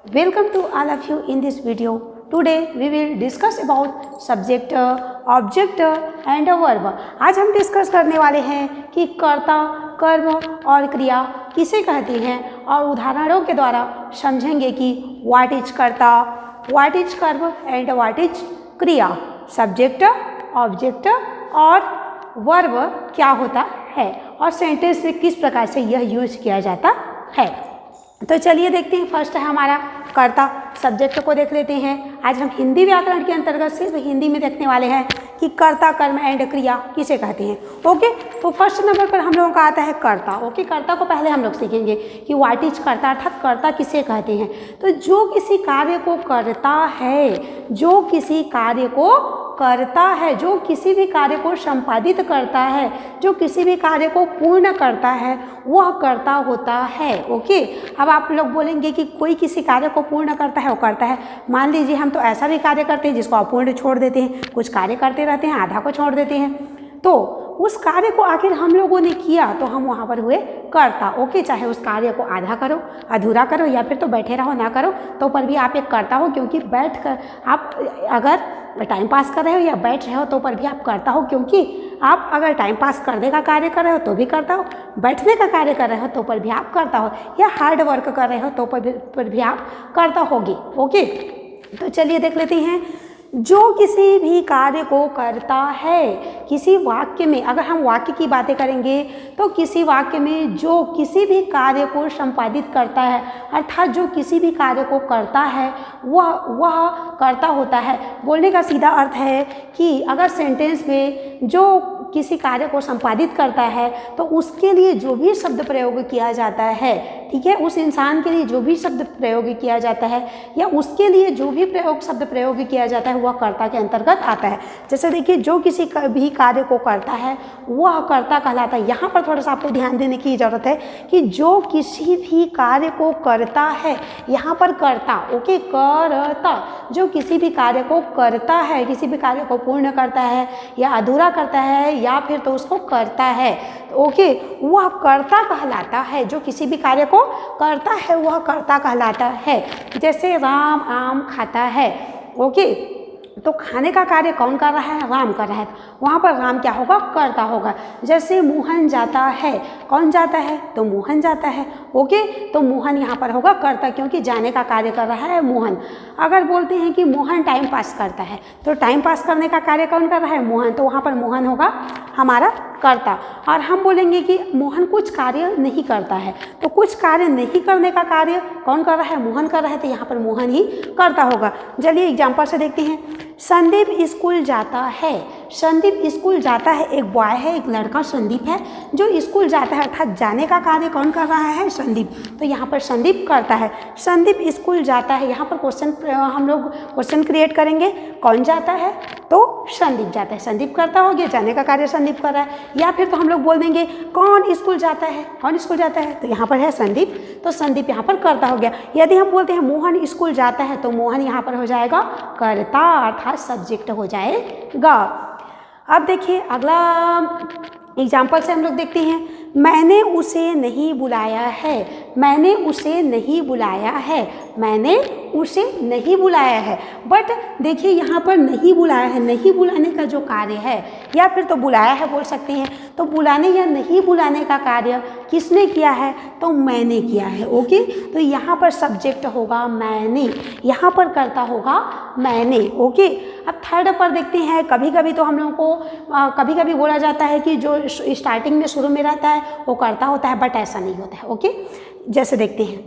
Welcome to all of you in this video. Today we will discuss about subject, object and verb. आज हम discuss करने वाले हैं कि कर्ता, कर्म और क्रिया किसे कहते हैं और उदाहरणों के द्वारा समझेंगे कि व्हाट इज कर्ता, व्हाट इज कर्म एंड व्हाट इज क्रिया, सब्जेक्ट, ऑब्जेक्ट और वर्ब क्या होता है और सेंटेंस में किस प्रकार से यह यूज किया जाता है। तो चलिए देखते हैं। फर्स्ट है हमारा कर्ता, सब्जेक्ट को देख लेते हैं। आज हम हिंदी व्याकरण के अंतर्गत सिर्फ हिंदी में देखने वाले हैं कि कर्ता, कर्म एंड क्रिया किसे कहते हैं। ओके, तो फर्स्ट नंबर पर हम लोगों का आता है कर्ता। ओके, कर्ता को पहले हम लोग सीखेंगे कि व्हाट इज कर्ता, अर्थात कर्ता किसे कहते हैं। तो जो किसी कार्य को करता है, जो किसी कार्य को करता है, जो किसी भी कार्य को संपादित करता है, जो किसी भी कार्य को पूर्ण करता है, वह कर्ता होता है। ओके, अब आप लोग बोलेंगे कि कोई किसी कार्य को पूर्ण करता है, वो करता है। मान लीजिए हम तो ऐसा भी कार्य करते हैं जिसको अपूर्ण छोड़ देते हैं, कुछ कार्य करते रहते हैं, आधा को छोड़ देते हैं, तो उस कार्य को आखिर हम लोगों ने किया तो हम वहाँ पर हुए कर्ता। ओके, चाहे उस कार्य को आधा करो, अधूरा करो या फिर तो बैठे रहो ना करो, तो पर भी आप एक कर्ता हो, क्योंकि बैठ कर आप अगर टाइम पास कर रहे हो या बैठ रहे हो तो पर भी आप करता हो, क्योंकि आप अगर टाइम पास करने का कार्य कर रहे हो तो भी करता हो, बैठने का कार्य कर रहे हो तो पर भी आप करता हो, या हार्ड वर्क कर रहे हो तो पर भी आप करता होगे। ओके, तो चलिए देख लेते हैं। जो किसी भी कार्य को करता है, किसी वाक्य में अगर हम वाक्य की बातें करेंगे तो किसी वाक्य में जो किसी भी कार्य को संपादित करता है, अर्थात जो किसी भी कार्य को करता है वह कर्ता होता है। बोलने का सीधा अर्थ है कि अगर सेंटेंस में जो किसी कार्य को संपादित करता है तो उसके लिए जो भी शब्द प्रयोग किया जाता है, ठीक है, उस इंसान के लिए जो भी शब्द प्रयोग किया जाता है या उसके लिए जो भी शब्द प्रयोग किया जाता है वह कर्ता के अंतर्गत आता है। जैसे देखिए, जो किसी भी कार्य को करता है वह कर्ता कहलाता है। यहाँ पर थोड़ा सा आपको ध्यान देने की ज़रूरत है कि जो किसी भी कार्य को करता है, यहाँ पर कर्ता, ओके, करता, जो किसी भी कार्य को करता है, किसी भी कार्य को पूर्ण करता है या अधूरा करता है या फिर तो उसको करता है, ओके, वह कर्ता कहलाता है। जो किसी भी कार्य को करता है वह कर्ता कहलाता है। जैसे राम आम खाता है, ओके, तो खाने का कार्य कौन कर रहा है? राम कर रहा है, वहाँ पर राम क्या होगा? कर्ता होगा। जैसे मोहन जाता है, कौन जाता है? तो मोहन जाता है। ओके, तो मोहन यहाँ पर होगा कर्ता, क्योंकि जाने का कार्य कर रहा है मोहन। अगर बोलते हैं कि मोहन टाइम पास करता है, तो टाइम पास करने का कार्य कौन कर रहा है? मोहन, तो वहाँ पर मोहन होगा हमारा कर्ता। और हम बोलेंगे कि मोहन कुछ कार्य नहीं करता है, तो कुछ कार्य नहीं करने का कार्य कौन कर रहा है? मोहन कर रहा है, तो यहाँ पर मोहन ही कर्ता होगा। चलिए एग्जाम्पल से देखते हैं। संदीप स्कूल जाता है, संदीप स्कूल जाता है, एक बॉय है, एक लड़का संदीप है जो स्कूल जाता है, अर्थात जाने का कार्य कौन कर रहा है? संदीप, तो यहाँ पर संदीप करता है। संदीप स्कूल जाता है, यहाँ पर हम लोग क्वेश्चन क्रिएट करेंगे, कौन जाता है? तो संदीप जाता है, संदीप करता हो गया, जाने का कार्य संदीप कर रहा है। या फिर तो हम लोग बोल देंगे कौन स्कूल जाता है, कौन स्कूल जाता है, तो यहाँ पर है संदीप, तो संदीप यहाँ पर करता हो गया। यदि हम बोलते हैं मोहन स्कूल जाता है, तो मोहन यहाँ पर हो जाएगा कर्ता, अर्थात सब्जेक्ट हो जाएगा। अब देखिए अगला एग्जाम्पल से हम लोग देखते हैं। मैंने उसे नहीं बुलाया है, मैंने उसे नहीं बुलाया है, मैंने उसे नहीं बुलाया है। बट देखिए यहाँ पर नहीं बुलाया है, नहीं बुलाने का जो कार्य है, या फिर तो बुलाया है बोल सकते हैं, तो बुलाने या नहीं बुलाने का कार्य किसने किया है? तो मैंने किया है। ओके, तो यहाँ पर सब्जेक्ट होगा मैंने, यहाँ पर कर्ता होगा मैंने। ओके, अब थर्ड पर देखते हैं। कभी कभी तो हम लोगों को कभी कभी बोला जाता है कि जो स्टार्टिंग में शुरू में रहता है वो कर्ता होता है, बट ऐसा नहीं होता है। ओके, जैसे देखते हैं,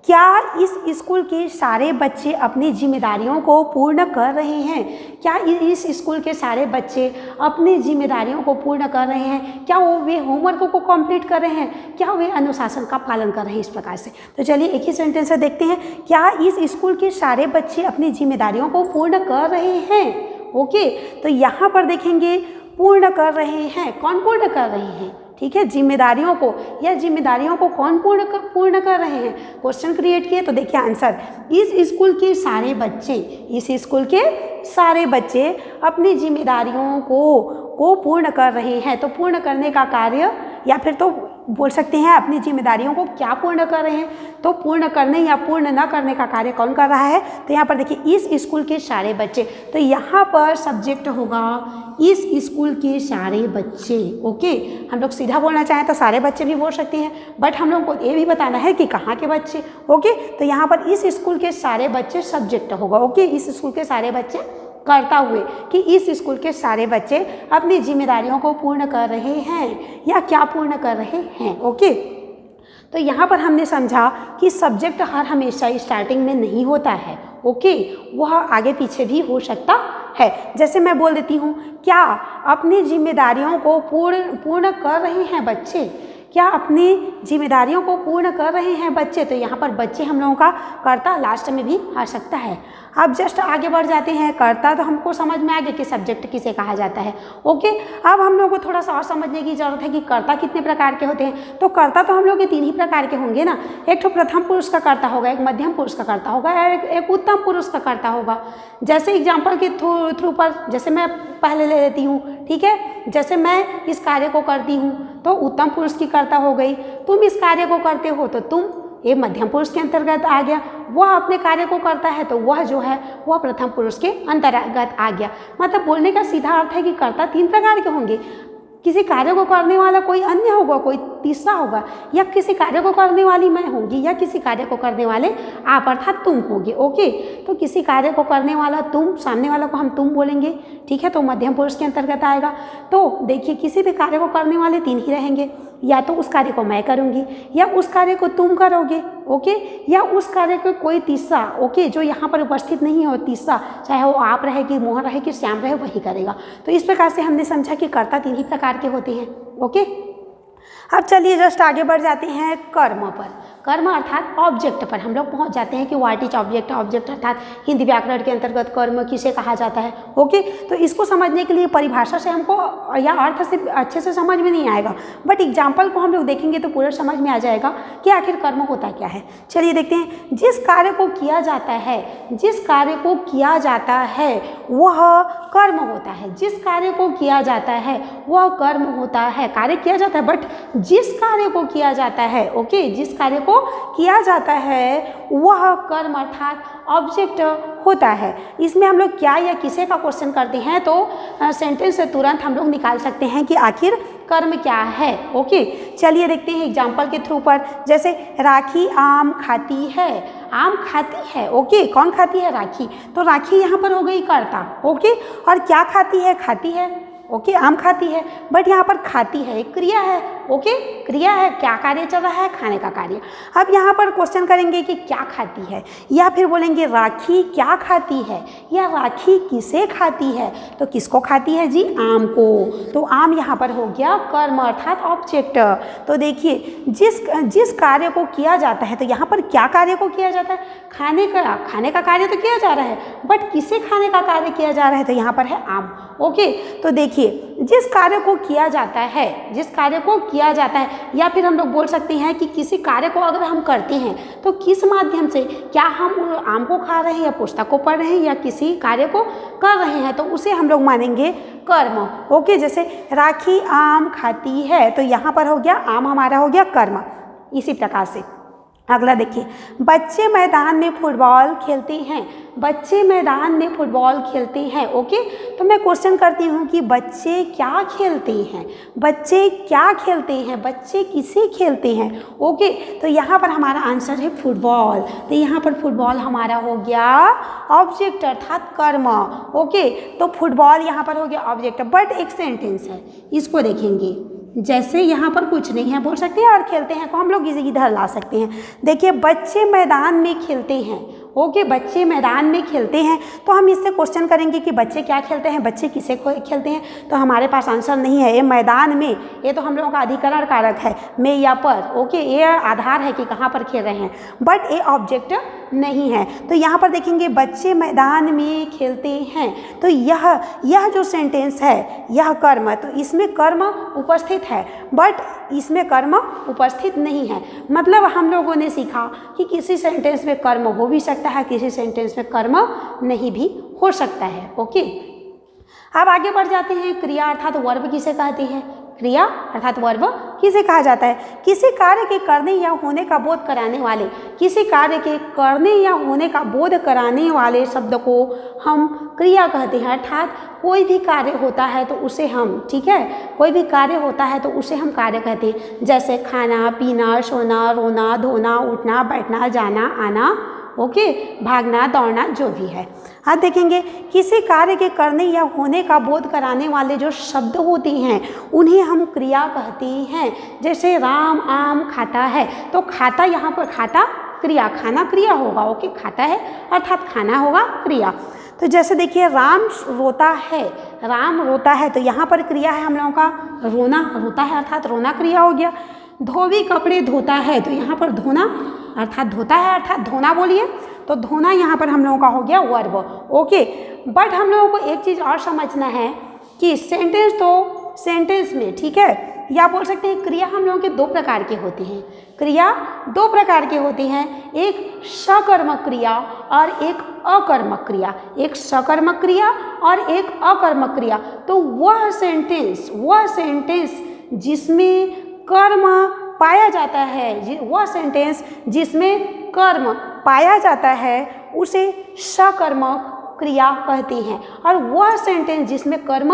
क्या इस स्कूल के सारे बच्चे अपनी जिम्मेदारियों को पूर्ण कर रहे हैं? क्या इस स्कूल के सारे बच्चे अपनी जिम्मेदारियों को पूर्ण कर रहे हैं? क्या वे होमवर्क को कंप्लीट कर रहे हैं? क्या वे अनुशासन का पालन कर रहे हैं? इस प्रकार से। तो चलिए एक ही सेंटेंस से देखते हैं। क्या इस स्कूल के सारे बच्चे अपनी जिम्मेदारियों को पूर्ण कर रहे हैं? ओके, तो यहाँ पर देखेंगे पूर्ण कर रहे हैं, कौन पूर्ण कर रहे हैं? ठीक है, जिम्मेदारियों को, या जिम्मेदारियों को कौन पूर्ण कर रहे हैं? क्वेश्चन क्रिएट किए तो देखिए आंसर, इस स्कूल के सारे बच्चे, इस स्कूल के सारे बच्चे अपनी जिम्मेदारियों को पूर्ण कर रहे हैं। तो पूर्ण करने का कार्य, या फिर तो बोल सकते हैं अपनी जिम्मेदारियों को क्या पूर्ण कर रहे हैं? तो पूर्ण करने या पूर्ण न करने का कार्य कौन कर रहा है? तो यहाँ पर देखिए इस स्कूल के सारे बच्चे, तो यहाँ पर सब्जेक्ट होगा इस स्कूल के सारे बच्चे। ओके, हम लोग सीधा बोलना चाहें तो सारे बच्चे भी बोल सकते हैं, बट हम लोग को ये भी बताना है कि कहाँ के बच्चे। ओके, तो यहाँ पर इस स्कूल के सारे बच्चे सब्जेक्ट होगा। ओके, इस स्कूल के सारे बच्चे करता हुए कि इस स्कूल के सारे बच्चे अपनी जिम्मेदारियों को पूर्ण कर रहे हैं या क्या पूर्ण कर रहे हैं। ओके, तो यहाँ पर हमने समझा कि सब्जेक्ट हर हमेशा स्टार्टिंग में नहीं होता है। ओके, वह आगे पीछे भी हो सकता है। जैसे मैं बोल देती हूँ, क्या अपनी जिम्मेदारियों को पूर्ण कर रहे हैं बच्चे? क्या अपनी जिम्मेदारियों को पूर्ण कर रहे हैं बच्चे? तो यहाँ पर बच्चे हम लोगों का कर्ता लास्ट में भी आ सकता है। अब जस्ट आगे बढ़ जाते हैं। कर्ता तो हमको समझ में आ गया कि सब्जेक्ट किसे कहा जाता है। ओके, अब हम लोगों को थोड़ा सा और समझने की जरूरत है कि कर्ता कितने प्रकार के होते हैं। तो कर्ता तो हम लोग के 3 ही प्रकार के होंगे ना। एक तो प्रथम पुरुष का कर्ता होगा, एक मध्यम पुरुष का कर्ता होगा और एक उत्तम पुरुष का कर्ता होगा। जैसे एग्जाम्पल के थ्रू पर जैसे मैं पहले ले लेती हूँ, ठीक है, जैसे मैं इस कार्य को करती हूँ तो उत्तम पुरुष की कर्ता हो गई। तुम इस कार्य को करते हो तो तुम, ये मध्यम पुरुष के अंतर्गत आ गया। वह अपने कार्य को करता है तो वह जो है वह प्रथम पुरुष के अंतर्गत आ गया। मतलब बोलने का सीधा अर्थ है कि कर्ता 3 प्रकार के होंगे। किसी कार्य को करने वाला कोई अन्य होगा, कोई तीसरा होगा, या किसी कार्य को करने वाली मैं होंगी या किसी कार्य को करने वाले आप अर्थात तुम होगे। ओके, तो किसी कार्य को करने वाला तुम, सामने वाला को हम तुम बोलेंगे, ठीक है, तो मध्यम पुरुष के अंतर्गत आएगा। तो देखिए किसी भी कार्य को करने वाले 3 ही रहेंगे, या तो उस कार्य को मैं करूँगी या उस कार्य को तुम करोगे। ओके, या उस कार्य को कोई तीसरा, ओके, जो यहाँ पर उपस्थित नहीं हो, तीसरा, चाहे वो आप रहे कि मोहन रहे कि श्याम रहे, वही करेगा। तो इस प्रकार से हमने समझा कि कर्ता 3 ही प्रकार के होते हैं। ओके, अब चलिए जस्ट आगे बढ़ जाते हैं कर्म पर। कर्म अर्थात ऑब्जेक्ट पर हम लोग पहुंच जाते हैं कि व्हाट इज ऑब्जेक्ट। ऑब्जेक्ट अर्थात हिंदी व्याकरण के अंतर्गत कर्म किसे कहा जाता है। ओके, तो इसको समझने के लिए परिभाषा से हमको या अर्थ से अच्छे से समझ में नहीं आएगा, बट एग्जाम्पल को हम लोग देखेंगे तो पूरा समझ में आ जाएगा कि आखिर कर्म होता क्या है। चलिए देखते हैं। जिस कार्य को किया जाता है, जिस कार्य को किया जाता है वह कर्म होता है। जिस कार्य को किया जाता है वह कर्म होता है। कार्य किया जाता है, बट जिस कार्य को किया जाता है, ओके, जिस कार्य को किया जाता है वह कर्म अर्थात ऑब्जेक्ट होता है। इसमें हम लोग क्या या किसे का क्वेश्चन करते हैं तो सेंटेंस से तुरंत हम लोग निकाल सकते हैं कि आखिर कर्म क्या है। ओके, चलिए देखते हैं एग्जाम्पल के थ्रू पर। जैसे राखी आम खाती है, आम खाती है। ओके, कौन खाती है? राखी। तो राखी यहाँ पर हो गई कर्ता। ओके, और क्या खाती है? खाती है। ओके, आम खाती है, बट यहाँ पर खाती है एक क्रिया है। ओके, क्रिया है, क्या कार्य चल रहा है? खाने का कार्य। अब यहाँ पर क्वेश्चन करेंगे कि क्या खाती है, या फिर बोलेंगे राखी क्या खाती है, या राखी किसे खाती है। तो किसको खाती है जी? आम को। तो आम यहाँ पर हो गया कर्म अर्थात ऑब्जेक्ट। तो देखिए जिस कार्य को किया जाता है, तो यहाँ पर क्या कार्य को किया जाता है? खाने का कार्य तो किया जा रहा है, बट किसे खाने का कार्य किया जा रहा है? तो यहाँ पर है आम। ओके, तो देखिए जिस कार्य को किया जाता है, जिस कार्य को किया जाता है, या फिर हम लोग बोल सकते हैं कि किसी कार्य को अगर हम करते हैं तो किस माध्यम से, क्या हम आम को खा रहे हैं या पुस्तक को पढ़ रहे हैं या किसी कार्य को कर रहे हैं, तो उसे हम लोग मानेंगे कर्म। ओके, जैसे राखी आम खाती है, तो यहाँ पर हो गया आम, हमारा हो गया कर्म। इसी प्रकार से अगला देखिए, बच्चे मैदान में फुटबॉल खेलते हैं। बच्चे मैदान में फुटबॉल खेलते हैं। ओके, तो मैं क्वेश्चन करती हूँ कि बच्चे क्या खेलते हैं? बच्चे क्या खेलते हैं? बच्चे किसे खेलते हैं? ओके, तो यहाँ पर हमारा आंसर है फुटबॉल। तो यहाँ पर फुटबॉल हमारा हो गया ऑब्जेक्ट अर्थात कर्म। ओके, तो फुटबॉल यहाँ पर हो गया ऑब्जेक्ट, बट एक सेंटेंस है, इसको देखेंगे। जैसे यहाँ पर कुछ नहीं है, बोल सकते हैं और खेलते हैं को हम लोग इधर ला सकते हैं। देखिए बच्चे मैदान में खेलते हैं। ओके, बच्चे मैदान में खेलते हैं, तो हम इससे क्वेश्चन करेंगे कि बच्चे क्या खेलते हैं, बच्चे किसे खेलते हैं। तो हमारे पास आंसर नहीं है। ये मैदान में, ये तो हम लोगों का अधिकरण कारक है, में या पर। ओके, ये आधार है कि कहाँ पर खेल रहे हैं, बट ये ऑब्जेक्ट नहीं है। तो यहाँ पर देखेंगे बच्चे मैदान में खेलते हैं, तो यह जो सेंटेंस है यह कर्म, तो इसमें कर्म उपस्थित है, बट इसमें कर्म उपस्थित नहीं है। मतलब हम लोगों ने सीखा कि किसी सेंटेंस में कर्म हो भी सकता है, किसी सेंटेंस में कर्म नहीं भी हो सकता है। ओके, अब आगे बढ़ जाते हैं। क्रिया अर्थात वर्ब किसे कहते हैं? क्रिया अर्थात वर्ब किसे कहा जाता है? किसी कार्य के करने या होने का बोध कराने वाले, किसी कार्य के करने या होने का बोध कराने वाले शब्द को हम क्रिया कहते हैं। अर्थात कोई भी कार्य होता है तो उसे हम, ठीक है, कोई भी कार्य होता है तो उसे हम कार्य कहते हैं। जैसे खाना, पीना, सोना, रोना, धोना, उठना, बैठना, जाना, आना, ओके, भागना, दौड़ना, जो भी है। अब देखेंगे किसी कार्य के करने या होने का बोध कराने वाले जो शब्द होते हैं उन्हें हम क्रिया कहते हैं। जैसे राम आम खाता है, तो खाता यहाँ पर खाता क्रिया, खाना क्रिया होगा, ओके, खाता है अर्थात खाना होगा क्रिया। तो जैसे देखिए राम रोता है, राम रोता है, तो यहाँ पर क्रिया है हम लोगों का रोना, रोता है अर्थात रोना क्रिया हो गया। धोबी कपड़े धोता है, तो यहाँ पर धोना अर्थात धोता है अर्थात धोना बोलिए, तो धोना यहाँ पर हम लोगों का हो गया वर्ब, ओके। बट हम लोगों को एक चीज़ और समझना है कि सेंटेंस तो सेंटेंस में, ठीक है, या बोल सकते हैं क्रिया हम लोगों के दो प्रकार के होते हैं। क्रिया दो प्रकार के होते हैं, एक सकर्मक क्रिया और एक अकर्मक क्रिया, एक सकर्मक क्रिया और एक अकर्मक क्रिया। तो वह सेंटेंस जिसमें कर्म पाया जाता है, वह सेंटेंस जिसमें कर्म पाया जाता है उसे सकर्मक क्रिया कहते हैं, और वह सेंटेंस जिसमें कर्म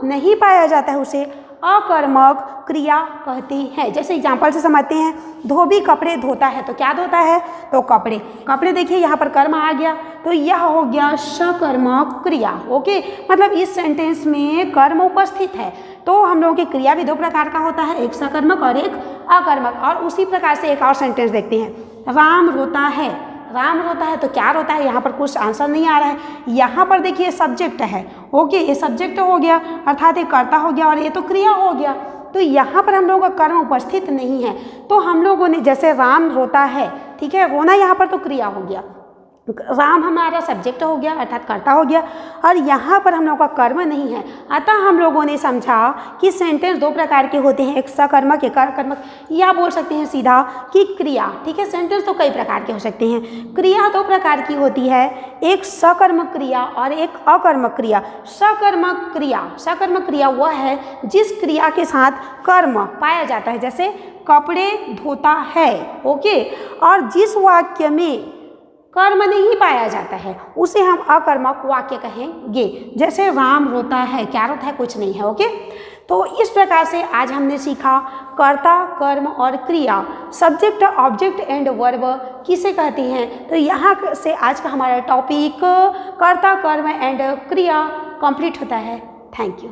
नहीं पाया जाता है उसे अकर्मक क्रिया कहते हैं। जैसे एग्जाम्पल से समझते हैं, धोबी कपड़े धोता है, तो क्या धोता है? तो कपड़े, कपड़े देखिए यहाँ पर कर्म आ गया, तो यह हो गया सकर्मक क्रिया, ओके। मतलब इस सेंटेंस में कर्म उपस्थित है। तो हम लोगों की क्रिया भी दो प्रकार का होता है, एक सकर्मक और एक अकर्मक। और उसी प्रकार से एक और सेंटेंस देखते हैं, राम रोता है, राम रोता है, तो क्या रोता है? यहाँ पर कुछ आंसर नहीं आ रहा है। यहाँ पर देखिए सब्जेक्ट है, ओके, ये सब्जेक्ट हो गया अर्थात ये कर्ता हो गया और ये तो क्रिया हो गया। तो यहाँ पर हम लोगों का कर्म उपस्थित नहीं है, तो हम लोगों ने जैसे राम रोता है, ठीक है, रोना यहाँ पर तो क्रिया हो गया, राम हमारा सब्जेक्ट हो गया अर्थात कर्ता हो गया, और यहाँ पर हम लोगों का कर्म नहीं है। अतः हम लोगों ने समझा कि सेंटेंस दो प्रकार के होते हैं, एक सकर्मक एक अकर्मक, या बोल सकते हैं सीधा कि क्रिया, ठीक है। सेंटेंस तो कई प्रकार के हो सकते हैं, क्रिया दो प्रकार की होती है, एक सकर्मक क्रिया और एक अकर्मक क्रिया। सकर्मक क्रिया वह है जिस क्रिया के साथ कर्म पाया जाता है, जैसे कपड़े धोता है, ओके, और जिस वाक्य में कर्म नहीं पाया जाता है उसे हम अकर्मक वाक्य कहेंगे। जैसे राम रोता है, क्या रोता है? कुछ नहीं है, ओके। तो इस प्रकार से आज हमने सीखा कर्ता, कर्म और क्रिया, सब्जेक्ट, ऑब्जेक्ट एंड वर्ब किसे कहते हैं। तो यहाँ से आज का हमारा टॉपिक कर्ता, कर्म एंड क्रिया कंप्लीट होता है। Thank you.